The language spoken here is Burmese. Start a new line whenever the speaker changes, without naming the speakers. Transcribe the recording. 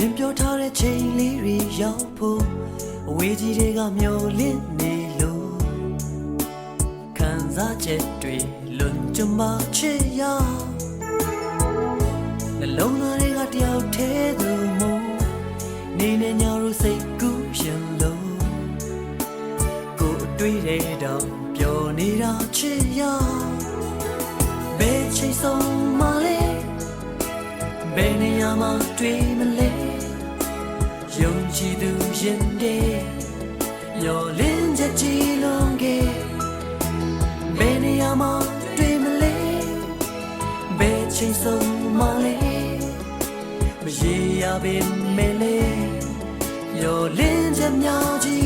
င်ပြောထားတဲ့ချိန်လေးတွေရောက်ဖို့အဝေးကြီးတွေကမျောလင့်နေလို့ခံစားချက်တွေလွန်ကျမချစ်ရနှလုံးသားတွေကတယောက်ထဲသူမို့နေနေညတို့စိတ်ကူးရင်လို့ကိုအတွေ့တဲ့တော့ပျော်နေတာချစ်ရဘယ်ချိန်ဆုံးမလဲဘယ်နေရာမှာတွေ့မလဲယုံကြည်သူရင်တဲ့မျောလင်းချက်ကြီးလုံးကဘယ်နေရာမှာတွေ့မလဲဘယ်ချိန်ဆုံးမလဲမရေရပင်မဲလေမျောလင်းချက်များကြီး